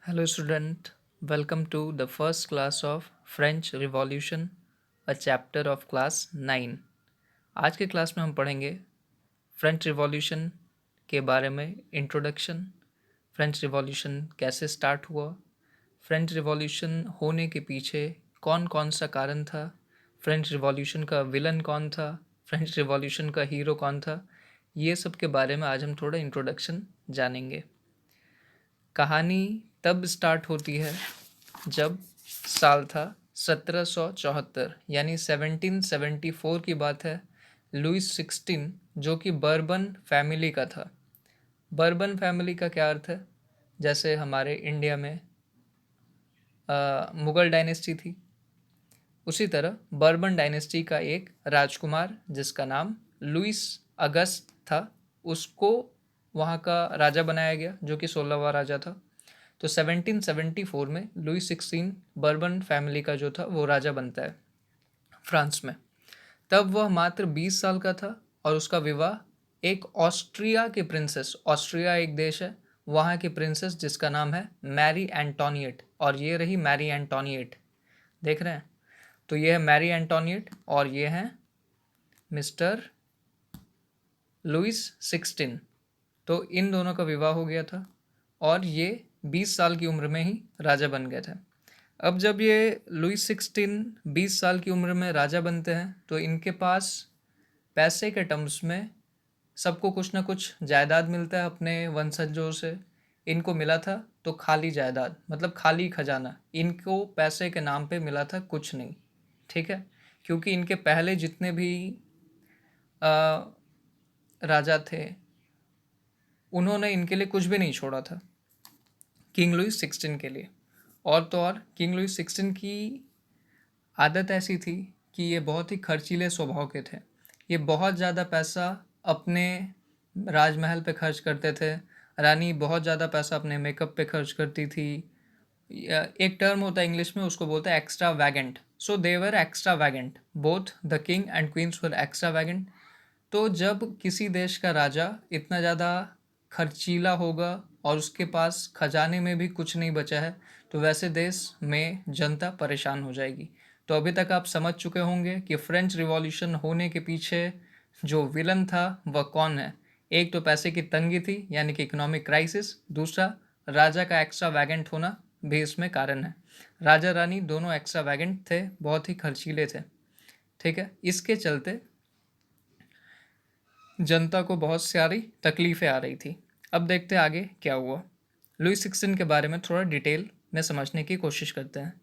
Hello, student. Welcome to the first class of French Revolution, a chapter of class 9. आज के class में हम पढ़ेंगे फ्रेंच रिवॉल्यूशन के बारे में इंट्रोडक्शन, फ्रेंच रिवॉल्यूशन कैसे स्टार्ट हुआ, फ्रेंच रिवॉल्यूशन होने के पीछे कौन कौन सा कारण था, फ्रेंच रिवॉल्यूशन का विलन कौन था, फ्रेंच रिवॉल्यूशन का हीरो कौन था, ये सब के बारे में आज हम थोड़ा इंट्रोडक्शन जानेंगे। कहानी तब स्टार्ट होती है जब साल था 1774 यानी 1774 की बात है। लुइस 16 जो कि बर्बन फैमिली का था। बर्बन फैमिली का क्या अर्थ है? जैसे हमारे इंडिया में मुगल डायनेस्टी थी, उसी तरह बर्बन डायनेस्टी का एक राजकुमार जिसका नाम लुइस अगस्त था, उसको वहाँ का राजा बनाया गया जो कि 16वां राजा था। तो 1774 में लुई 16 बर्बन फैमिली का जो था वो राजा बनता है फ्रांस में। तब वह मात्र 20 साल का था और उसका विवाह एक ऑस्ट्रिया के प्रिंसेस, ऑस्ट्रिया एक देश है, वहाँ की प्रिंसेस जिसका नाम है मैरी एंटोनिएट, और ये रही मैरी एंटोनिएट, देख रहे हैं? तो ये है मैरी एंटोनिएट और ये है मिस्टर लुइस 16। तो इन दोनों का विवाह हो गया था और ये 20 साल की उम्र में ही राजा बन गए थे। अब जब ये लुइस 16 20 साल की उम्र में राजा बनते हैं तो इनके पास पैसे के टर्म्स में सबको कुछ ना कुछ जायदाद मिलता है अपने वंशजों से। इनको मिला था तो खाली जायदाद, मतलब खाली खजाना, इनको पैसे के नाम पे मिला था कुछ नहीं, ठीक है? क्योंकि इनके पहले जितने भी राजा थे उन्होंने इनके लिए कुछ भी नहीं छोड़ा था किंग लुइस 16 के लिए। और तो और किंग लुइस 16 की आदत ऐसी थी कि ये बहुत ही खर्चीले स्वभाव के थे। ये बहुत ज़्यादा पैसा अपने राजमहल पे खर्च करते थे। रानी बहुत ज़्यादा पैसा अपने मेकअप पे खर्च करती थी। एक टर्म होता है इंग्लिश में, उसको बोलते हैं extravagant. So they were extravagant, both the king and queens were extravagant. तो जब किसी देश का राजा इतना ज़्यादा खर्चीला होगा और उसके पास खजाने में भी कुछ नहीं बचा है तो वैसे देश में जनता परेशान हो जाएगी। तो अभी तक आप समझ चुके होंगे कि फ्रेंच रिवॉल्यूशन होने के पीछे जो विलन था वह कौन है। एक तो पैसे की तंगी थी यानी कि इकोनॉमिक क्राइसिस, दूसरा राजा का एक्स्ट्रा वैगेंट होना भी इसमें कारण है। राजा रानी दोनों एक्स्ट्रा वैगेंट थे, बहुत ही खर्चीले थे, ठीक है? इसके चलते जनता को बहुत सारी तकलीफ़ें आ रही थी। अब देखते हैं आगे क्या हुआ। लुई 16 के बारे में थोड़ा डिटेल में समझने की कोशिश करते हैं।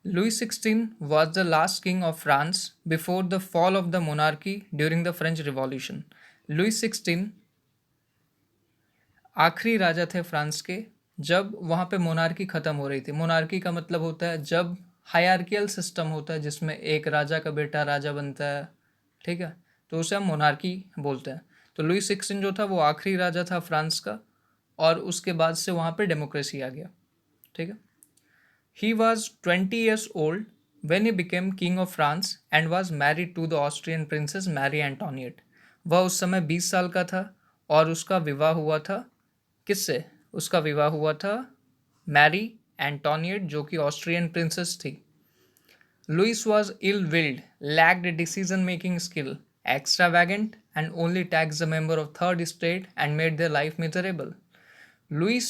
Louis 16 was the last king of France before the fall of the monarchy during the French Revolution. Louis 16 आखिरी राजा थे फ्रांस के जब वहाँ पे मोनार्की ख़त्म हो रही थी। मोनार्की का मतलब होता है जब हायरार्कियल सिस्टम होता है जिसमें एक राजा का बेटा राजा बनता है, ठीक है? तो उसे हम मोनार्की बोलते हैं। तो लुई 16 जो था वो आखिरी राजा था फ्रांस का और उसके बाद से वहाँ पे डेमोक्रेसी आ गया, ठीक है? He was 20 years old when he became king of France and was married to the Austrian princess Marie Antoinette. वह उस समय 20 साल का था और उसका विवाह हुआ था किससे? उसका विवाह हुआ था मैरी एंटोनिएट जो कि ऑस्ट्रियन प्रिंसेस थी। Louis was ill-willed, lacked decision-making skill, extravagant, and only taxed the member of third estate and made their life miserable. Louis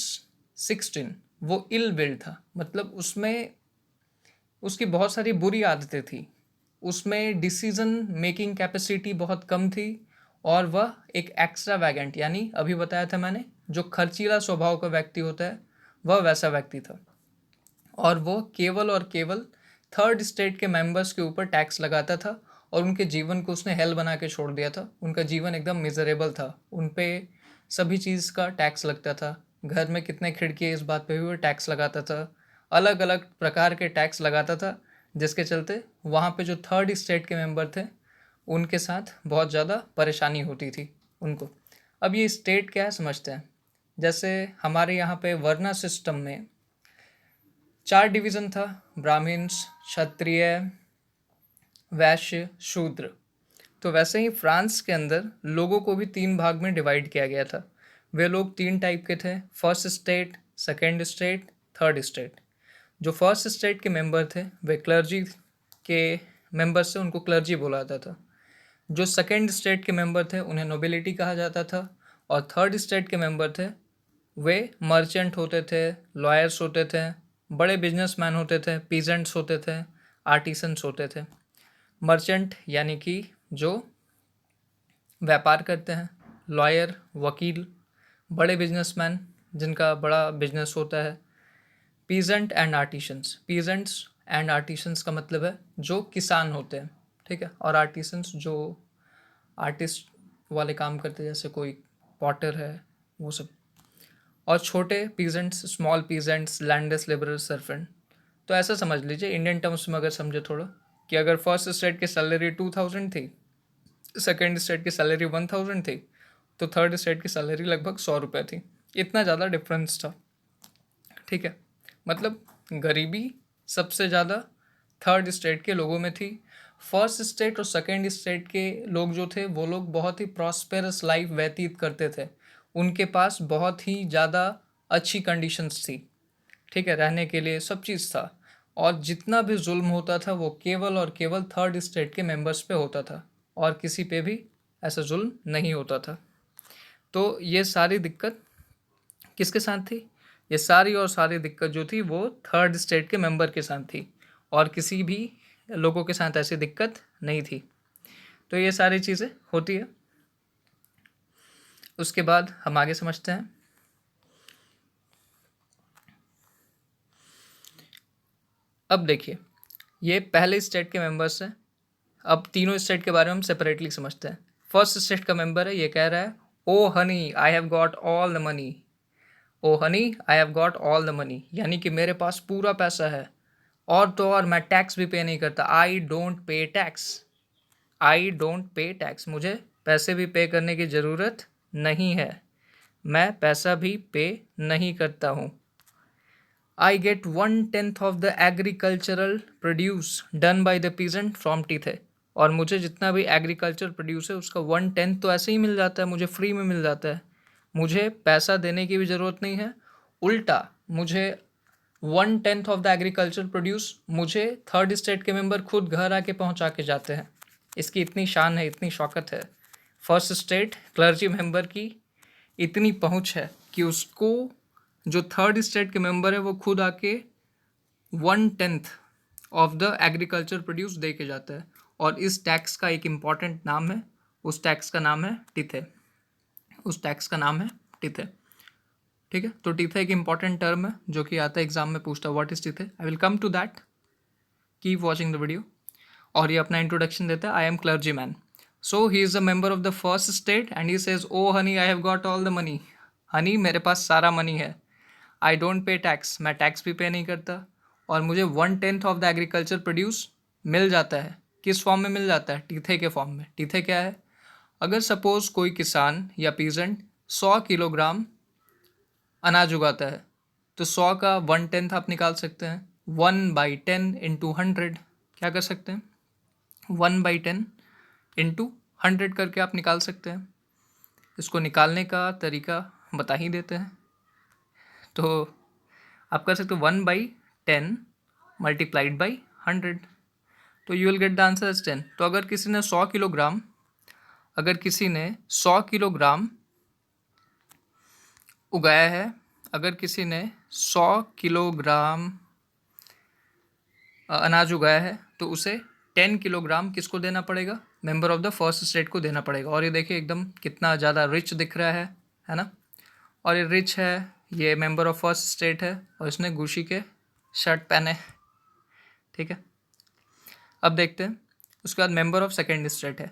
16 वो इल विल्ड था, मतलब उसमें उसकी बहुत सारी बुरी आदतें थी, उसमें डिसीजन मेकिंग कैपेसिटी बहुत कम थी और वह एक एक्स्ट्रा वैगेंट यानी अभी बताया था मैंने जो खर्चीला स्वभाव का व्यक्ति होता है वह वैसा व्यक्ति था। और वो केवल और केवल थर्ड स्टेट के मेंबर्स के ऊपर टैक्स लगाता था और उनके जीवन को उसने हेल बना के छोड़ दिया था। उनका जीवन एकदम मिजरेबल था, उन पे सभी चीज़ का टैक्स लगता था। घर में कितने खिड़की है इस बात पे भी वो टैक्स लगाता था, अलग अलग प्रकार के टैक्स लगाता था, जिसके चलते वहाँ पे जो थर्ड स्टेट के मेंबर थे उनके साथ बहुत ज़्यादा परेशानी होती थी उनको। अब ये स्टेट क्या है समझते हैं। जैसे हमारे यहाँ पे वर्ना सिस्टम में 4 डिवीज़न था, ब्राह्मण्स, क्षत्रिय, वैश्य, शूद्र। तो वैसे ही फ्रांस के अंदर लोगों को भी 3 भाग में डिवाइड किया गया था। वे लोग 3 टाइप के थे, first state, second state, third state. जो फर्स्ट स्टेट के मेंबर थे वे क्लर्जी के मेंबर से, उनको क्लर्जी बोला जाता था। जो सेकेंड स्टेट के मेंबर थे उन्हें नोबिलिटी कहा जाता था। और थर्ड स्टेट के मेंबर थे वे मर्चेंट होते थे, लॉयर्स होते थे, बड़े बिजनेसमैन होते थे, पीजेंट्स होते थे, आर्टिसंस होते थे। मर्चेंट यानी कि जो व्यापार करते हैं, लॉयर वकील, बड़े बिजनेसमैन जिनका बड़ा बिजनेस होता है, peasant and artisans. Peasants and artisans का मतलब है जो किसान होते हैं, ठीक है, और आर्टिसंस जो आर्टिस्ट वाले काम करते हैं, जैसे कोई पॉटर है, वो सब। और छोटे peasants, small peasants, landless labourer, servant. तो ऐसा समझ लीजिए इंडियन टर्म्स में अगर समझे थोड़ा, कि अगर फर्स्ट स्टेट की सैलरी 2000 थी, सेकेंड स्टेट की सैलरी 1000 थी, तो थर्ड स्टेट की सैलरी लगभग 100 रुपये थी। इतना ज़्यादा डिफरेंस था, ठीक है। मतलब गरीबी सबसे ज़्यादा थर्ड स्टेट के लोगों में थी। फर्स्ट स्टेट और सेकेंड स्टेट के लोग जो थे वो लोग बहुत ही प्रॉस्पेरस लाइफ व्यतीत करते थे। उनके पास बहुत ही ज़्यादा अच्छी कंडीशंस थी, ठीक है, रहने के लिए सब चीज़ था। और जितना भी जुल्म होता था वो केवल और केवल थर्ड स्टेट के मेंबर्स पे होता था, और किसी पे भी ऐसा जुल्म नहीं होता था। तो ये सारी दिक्कत किसके साथ थी? ये सारी और सारी दिक्कत जो थी वो थर्ड स्टेट के मेंबर के साथ थी, और किसी भी लोगों के साथ ऐसी दिक्कत नहीं थी। तो ये सारी चीज़ें होती है। उसके बाद हम आगे समझते हैं। अब देखिए, ये पहले स्टेट के मेंबर्स हैं। अब तीनों स्टेट के बारे में हम सेपरेटली समझते हैं। फर्स्ट स्टेट का मेंबर है, ये कह रहा है oh honey I have got all the money. Oh honey I have got all the money, यानी कि मेरे पास पूरा पैसा है, और तो और मैं टैक्स भी पे नहीं करता। आई don't pay tax, I don't pay tax, मुझे पैसे भी पे करने की ज़रूरत नहीं है, मैं पैसा भी पे नहीं करता हूँ। I get 1/10 of the agricultural produce done by the peasant from tithe. और मुझे जितना भी एग्रीकल्चर प्रोड्यूस है उसका 1/10 तो ऐसे ही मिल जाता है, मुझे फ्री में मिल जाता है, मुझे पैसा देने की भी ज़रूरत नहीं है। उल्टा मुझे 1/10 ऑफ द एग्रीकल्चर प्रोड्यूस मुझे थर्ड स्टेट के मेंबर खुद घर आके पहुंचा के जाते हैं। इसकी इतनी शान है, इतनी शौकत है। फर्स्ट स्टेट क्लर्जी मेंबर की इतनी पहुंच है कि उसको जो थर्ड स्टेट के मेंबर है वो खुद आके 1/10 ऑफ द एग्रीकल्चर प्रोड्यूस दे के जाता है। और इस टैक्स का एक इम्पॉर्टेंट नाम है, उस टैक्स का नाम है टीथे। उस टैक्स का नाम है टीथे, ठीक है। तो टीथे एक इंपॉर्टेंट टर्म है जो कि आता है एग्जाम में, पूछता है what is tithe. I will come to that, keep watching the video. और ये अपना इंट्रोडक्शन देता है, I am clergy man, so he is a member of the first state and he says oh honey I have got all the money. Honey मेरे पास सारा money है, I don't pay tax, मैं tax भी pay नहीं करता, और मुझे 1/10 ऑफ द एग्रीकल्चर प्रोड्यूस मिल जाता है। किस फॉर्म में मिल जाता है? टीथे के फॉर्म में। टीथे क्या है? अगर सपोज कोई किसान या पीजेंट 100 किलोग्राम अनाज उगाता है, तो 100 का 1/10 आप निकाल सकते हैं। 1/10 इंटू 100 क्या कर सकते हैं? 1/10 इंटू 100 करके आप निकाल सकते हैं। इसको निकालने का तरीका बता ही देते हैं। तो आप कर सकते हो 1/10 मल्टीप्लाइड बाई 100, तो you will get the answer as 10। तो अगर किसी ने 100 किलोग्राम, अगर किसी ने 100 किलोग्राम उगाया है, अगर किसी ने 100 किलोग्राम अनाज उगाया है, तो उसे 10 किलोग्राम किसको देना पड़ेगा? Member of the first state को देना पड़ेगा। और ये देखिए एकदम कितना ज़्यादा रिच दिख रहा है ना। और ये रिच है, ये मेंबर ऑफ फर्स्ट स्टेट है, और इसने गुशी के शर्ट पहने, ठीक है। अब देखते हैं उसके बाद मेंबर ऑफ सेकेंड स्टेट है।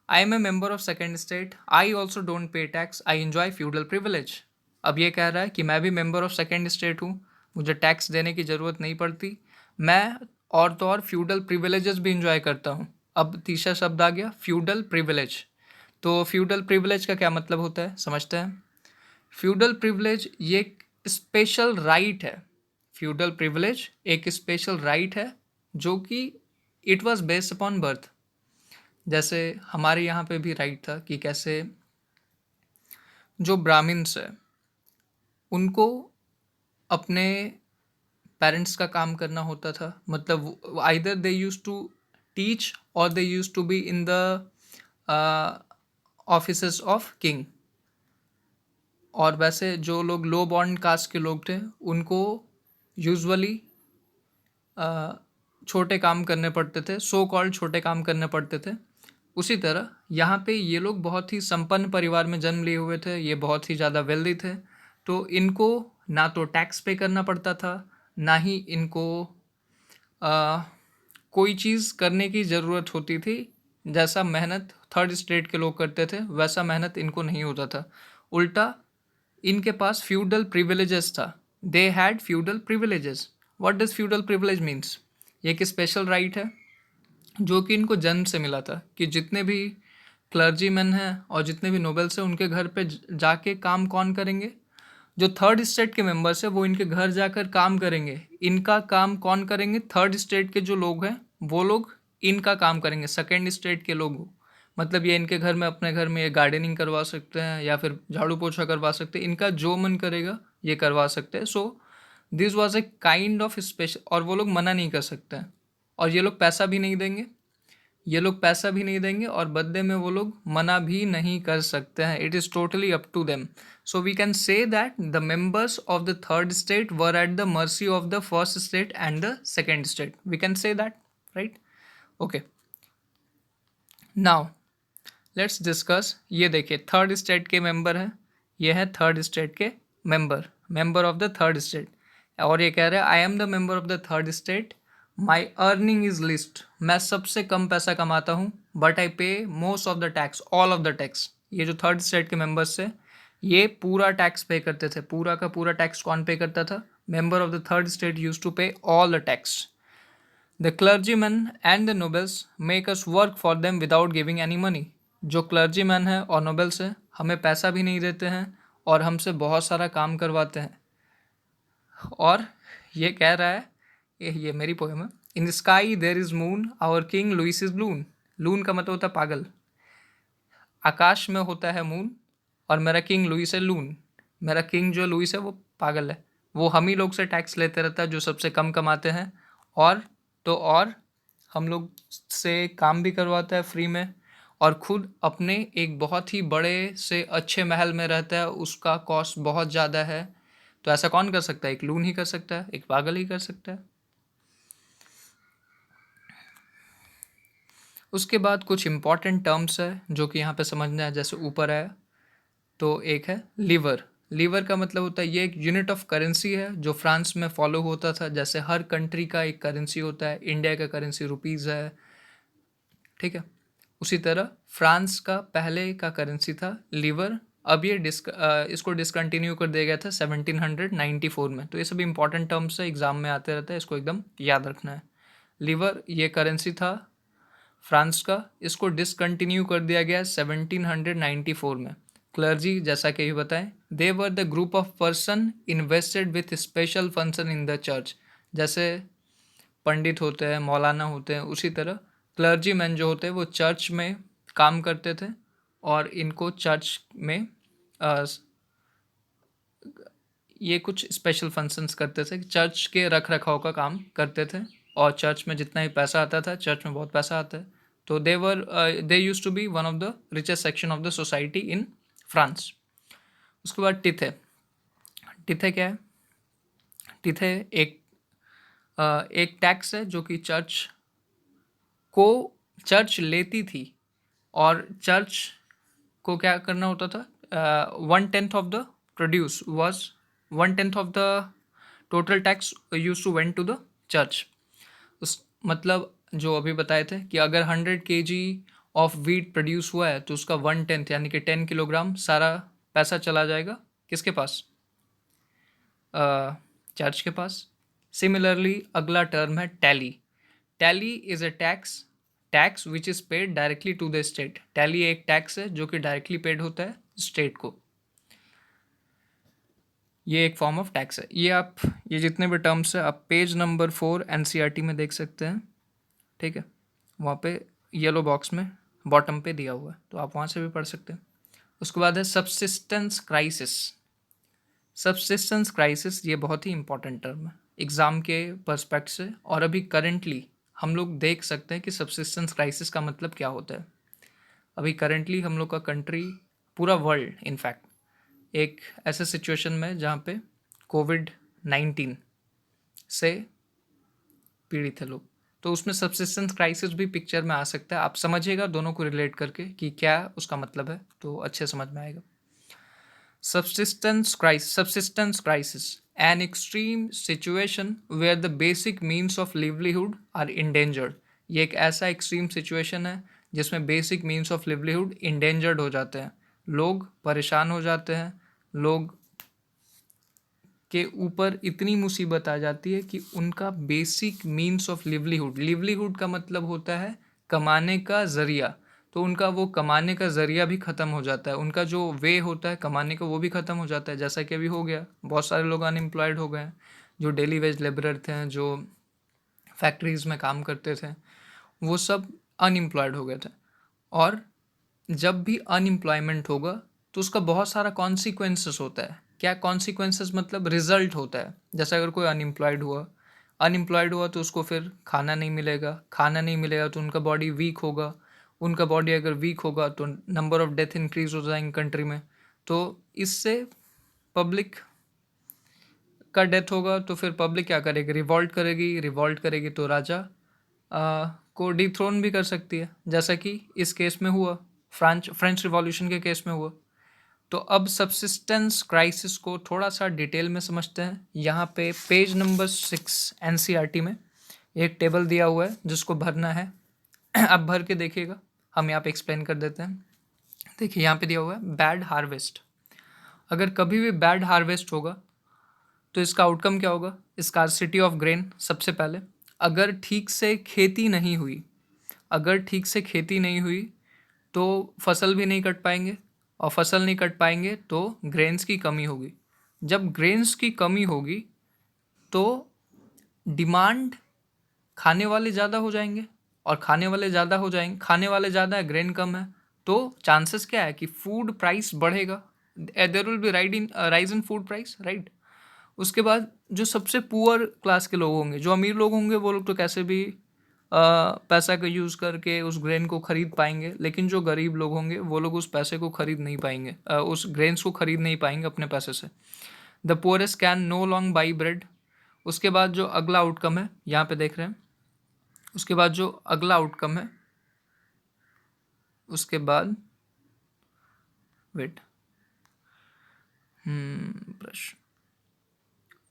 I am a member of second state, I also don't pay tax, I enjoy feudal privilege. अब ये कह रहा है कि मैं भी मेंबर ऑफ सेकेंड स्टेट हूँ, मुझे टैक्स देने की ज़रूरत नहीं पड़ती, मैं और तो और फ्यूडल प्रिविलेजेस भी इंजॉय करता हूँ। अब तीसरा शब्द आ गया, फ्यूडल प्रिविलेज। तो फ्यूडल प्रिविलेज का क्या मतलब होता है, समझते हैं। फ्यूडल प्रिविलेज ये एक स्पेशल राइट है। फ्यूडल प्रिविलेज एक स्पेशल राइट है जो कि it was based upon birth. जैसे हमारे यहाँ पे भी राइट था कि कैसे जो ब्राह्मण्स है उनको अपने पेरेंट्स का काम करना होता था, मतलब either they use to teach और they use to be in the offices of king. और वैसे जो लोग लो बॉर्न कास्ट के लोग थे उनको यूजुअली छोटे काम करने पड़ते थे, सो कॉल्ड छोटे काम करने पड़ते थे। उसी तरह यहाँ पे ये लोग बहुत ही संपन्न परिवार में जन्म लिए हुए थे, ये बहुत ही ज़्यादा वेल्दी थे, तो इनको ना तो टैक्स पे करना पड़ता था, ना ही इनको आ, कोई चीज़ करने की ज़रूरत होती थी। जैसा मेहनत थर्ड स्टेट के लोग करते थे वैसा मेहनत इनको नहीं होता था। उल्टा इनके पास फ्यूडल प्रिविलेजेस था। They had feudal privileges. What does feudal privilege means? ये एक स्पेशल राइट है जो कि इनको जन्म से मिला था, कि जितने भी क्लर्जीमैन हैं और जितने भी नोबल्स हैं उनके घर पे जाके काम कौन करेंगे? जो थर्ड स्टेट के मेंबर्स हैं वो इनके घर जाकर काम करेंगे। इनका काम कौन करेंगे? थर्ड स्टेट के जो लोग हैं वो लोग इनका काम करेंगे, सेकेंड स्टेट के लोग। मतलब ये इनके घर में, अपने घर में ये गार्डनिंग करवा सकते हैं या फिर झाड़ू पोछा करवा सकते हैं, इनका जो मन करेगा ये करवा सकते हैं। So this was a kind of special, और वो लोग मना नहीं कर सकते हैं। और ये लोग पैसा भी नहीं देंगे, ये लोग पैसा भी नहीं देंगे और बदले में वो लोग मना भी नहीं कर सकते हैं। It is totally up to them. So we can say that the members of the third state were at the mercy of the first state and the second state. We can say that, right? Okay, now let's discuss. ये देखिए third state के member हैं, ये है third state के member of the third state. और ये कह रहे हैं I am the member of the third state, my earning is list. मैं सबसे कम पैसा कमाता हूँ, बट आई पे most of the tax, all of the tax. ये जो थर्ड स्टेट के मेंबर्स थे ये पूरा टैक्स पे करते थे। पूरा का पूरा टैक्स कौन पे करता था? Member of the third state use to pay all the tax. The clergyman and the nobles make us work for them without giving any money. जो क्लर्जीमैन है और नोबल्स हैं हमें पैसा भी नहीं देते हैं और हमसे बहुत सारा काम करवाते हैं। और ये कह रहा है, ये मेरी पोएम है। In the sky there is moon, our king Louis is loon. Loon का मतलब होता है पागल। आकाश में होता है मून और मेरा किंग लुइस है लून। मेरा किंग जो लुइस है वो पागल है, वो हम ही लोग से टैक्स लेते रहता है जो सबसे कम कमाते हैं। और तो और हम लोग से काम भी करवाता है फ्री में, और खुद अपने एक बहुत ही बड़े से अच्छे महल में रहता है, उसका कॉस्ट बहुत ज़्यादा है। तो ऐसा कौन कर सकता है? एक लून ही कर सकता है, एक पागल ही कर सकता है। उसके बाद कुछ इंपॉर्टेंट टर्म्स है जो कि यहाँ पे समझना है, जैसे ऊपर है। तो एक है लीवर। लीवर का मतलब होता है ये एक यूनिट ऑफ करेंसी है जो फ्रांस में फॉलो होता था। जैसे हर कंट्री का एक करेंसी होता है, इंडिया का करेंसी रुपीज़ है, ठीक है। उसी तरह फ्रांस का पहले का करेंसी था लीवर। अब ये इसको डिसकंटिन्यू कर दिया गया था 1794 में। तो ये सब इंपॉर्टेंट टर्म्स है, एग्जाम में आते रहता है, इसको एकदम याद रखना है। लीवर ये करेंसी था फ्रांस का, इसको डिसकंटिन्यू कर दिया गया 1794 में। क्लर्जी, जैसा कि भी बताएं, they were the group of person invested with special function in the church. जैसे पंडित होते हैं, मौलाना होते हैं, उसी तरह क्लर्जी मैन जो होते हैं वो चर्च में काम करते थे और इनको चर्च में ये कुछ स्पेशल फंक्शंस करते थे, चर्च के रख रखाव का काम करते थे। और चर्च में जितना ही पैसा आता था, चर्च में बहुत पैसा आता है, तो they use to be one of the richest section of the society in France. उसके बाद टिथे। टिथे क्या है? टिथे एक टैक्स है जो कि चर्च लेती थी, और चर्च को क्या करना होता था? 1/10 of the produce was 1/10 of the total tax use to went to the church. उस मतलब जो अभी बताए थे कि अगर 100 kg ऑफ वीट प्रोड्यूस हुआ है तो उसका 1/10 यानी कि 10 किलोग्राम सारा पैसा चला जाएगा किसके पास? चर्च के पास। सिमिलरली अगला टर्म है taille. Taille is a tax which is paid directly to the state. Taille एक टैक्स है जो कि डायरेक्टली पेड होता है स्टेट को। ये एक फॉर्म ऑफ टैक्स है। ये जितने भी टर्म्स है आप पेज नंबर 4 NCERT में देख सकते हैं, ठीक है। वहाँ पे येलो बॉक्स में बॉटम पे दिया हुआ है, तो आप वहाँ से भी पढ़ सकते हैं। उसके बाद है सबसिस्टेंस क्राइसिस। सबसिस्टेंस क्राइसिस ये बहुत ही इंपॉर्टेंट टर्म है। एग्ज़ाम के पर्सपेक्ट से, और अभी करेंटली हम लोग देख सकते हैं कि सब्सिस्टेंस क्राइसिस का मतलब क्या होता है। अभी करेंटली हम लोग का कंट्री, पूरा वर्ल्ड इनफैक्ट एक ऐसे सिचुएशन में जहाँ पे कोविड-19 से पीड़ित है लोग, तो उसमें सब्सिस्टेंस क्राइसिस भी पिक्चर में आ सकता है। आप समझिएगा दोनों को रिलेट करके कि क्या उसका मतलब है, तो अच्छे समझ में आएगा। Subsistence crisis, an extreme situation where the basic means of livelihood are endangered. ये एक ऐसा एक्सट्रीम सिचुएशन है जिसमें basic means of livelihood endangered हो जाते हैं, लोग परेशान हो जाते हैं, लोग के ऊपर इतनी मुसीबत आ जाती है कि उनका बेसिक मीन्स ऑफ लिवलीहुड का मतलब होता है कमाने का ज़रिया, तो उनका वो कमाने का ज़रिया भी ख़त्म हो जाता है, उनका जो वे होता है कमाने का वो भी ख़त्म हो जाता है। जैसा कि अभी हो गया, बहुत सारे लोग अनएम्प्लॉयड हो गए हैं, जो डेली वेज लेबरर थे, जो फैक्ट्रीज़ में काम करते थे, वो सब अनएम्प्लॉयड हो गए थे। और जब भी अनएम्प्लॉयमेंट होगा तो उसका बहुत सारा कॉन्सिक्वेंसेस होता है। क्या कॉन्सिक्वेंसेस मतलब रिजल्ट होता है। जैसे अगर कोई अनएम्प्लॉयड हुआ तो उसको फिर खाना नहीं मिलेगा, खाना नहीं मिलेगा तो उनका बॉडी वीक होगा, उनका बॉडी अगर वीक होगा तो नंबर ऑफ डेथ इंक्रीज हो जाएंगे कंट्री में, तो इससे पब्लिक का डेथ होगा, तो फिर पब्लिक क्या करेगी, रिवॉल्ट करेगी तो राजा को डिथ्रोन भी कर सकती है, जैसा कि इस केस में हुआ, फ्रेंच रिवॉल्यूशन के केस में हुआ। तो अब सब्सिस्टेंस क्राइसिस को थोड़ा सा डिटेल में समझते हैं। यहाँ पे पेज नंबर 6 एनसीईआरटी में एक टेबल दिया हुआ है जिसको भरना है। अब भर के देखिएगा, हम यहाँ पे एक्सप्लेन कर देते हैं। देखिए यहाँ पे दिया हुआ है बैड हार्वेस्ट। अगर कभी भी बैड हार्वेस्ट होगा तो इसका आउटकम क्या होगा, स्कार्सिटी ऑफ ग्रेन। सबसे पहले अगर ठीक से खेती नहीं हुई तो फसल भी नहीं कट पाएंगे, और फसल नहीं कट पाएंगे तो ग्रेन्स की कमी होगी। जब ग्रेन्स की कमी होगी तो डिमांड, खाने वाले ज़्यादा हो जाएंगे, और खाने वाले ज़्यादा है, ग्रेन कम है, तो चांसेस क्या है कि फूड प्राइस बढ़ेगा, there will be rise in food price, right. उसके बाद जो सबसे पुअर क्लास के लोग होंगे, जो अमीर लोग होंगे, वो लोग तो कैसे भी पैसा का यूज़ करके उस ग्रेन को ख़रीद पाएंगे, लेकिन जो गरीब लोग होंगे वो लोग उस पैसे को ख़रीद नहीं पाएंगे, उस ग्रेन्स को ख़रीद नहीं पाएंगे अपने पैसे से। The poorest can no long buy bread. उसके बाद जो अगला आउटकम है, यहाँ पे देख रहे हैं, उसके बाद जो अगला आउटकम है, उसके बाद वेट ब्रश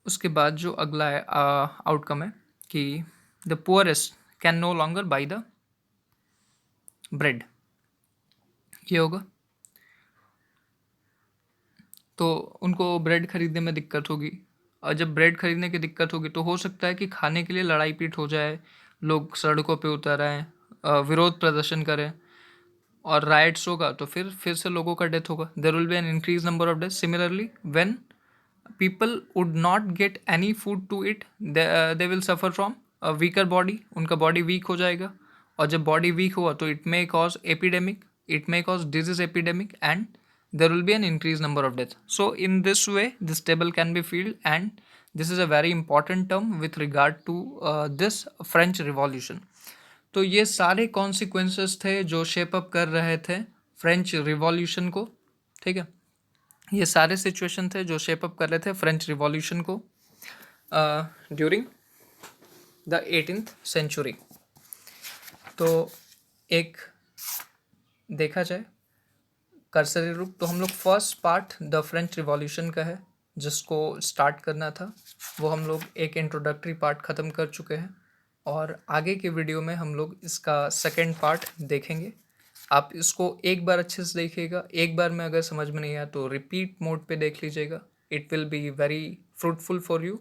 उसके बाद जो अगला आउटकम है कि the poorest can no longer buy the bread, ये होगा, तो उनको ब्रेड खरीदने में दिक्कत होगी। और जब ब्रेड खरीदने की दिक्कत होगी तो हो सकता है कि खाने के लिए लड़ाई पीट हो जाए, लोग सड़कों पे उतर आएँ, विरोध प्रदर्शन करें, और राइट्स होगा तो फिर से लोगों का डेथ होगा। There will be an increase number of death. Similarly when people would not get any food to eat, they will suffer from a weaker body, उनका बॉडी वीक हो जाएगा, और जब बॉडी वीक हुआ तो it may cause disease epidemic, and there will be an increased number of deaths. So in this way this table can be filled, and this is a very important term with regard to this French Revolution. तो ये सारे consequences थे जो shape up कर रहे थे French revolution को, ठीक है। ये सारे सिचुएशन थे जो शेप अप कर रहे थे फ्रेंच रिवॉल्यूशन को ड्यूरिंग द 18th सेंचुरी। तो एक देखा जाए कर्सरी रूप, तो हम लोग first part the French revolution का है जिसको स्टार्ट करना था, वो हम लोग एक इंट्रोडक्टरी पार्ट ख़त्म कर चुके हैं, और आगे के वीडियो में हम लोग इसका सेकेंड पार्ट देखेंगे। आप इसको एक बार अच्छे से देखिएगा, एक बार में अगर समझ में नहीं आया तो रिपीट मोड पे देख लीजिएगा, it will be very fruitful for you.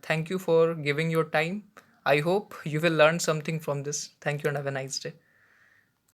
Thank you for giving your time. I hope you will learn something from this. Thank you and have a nice day.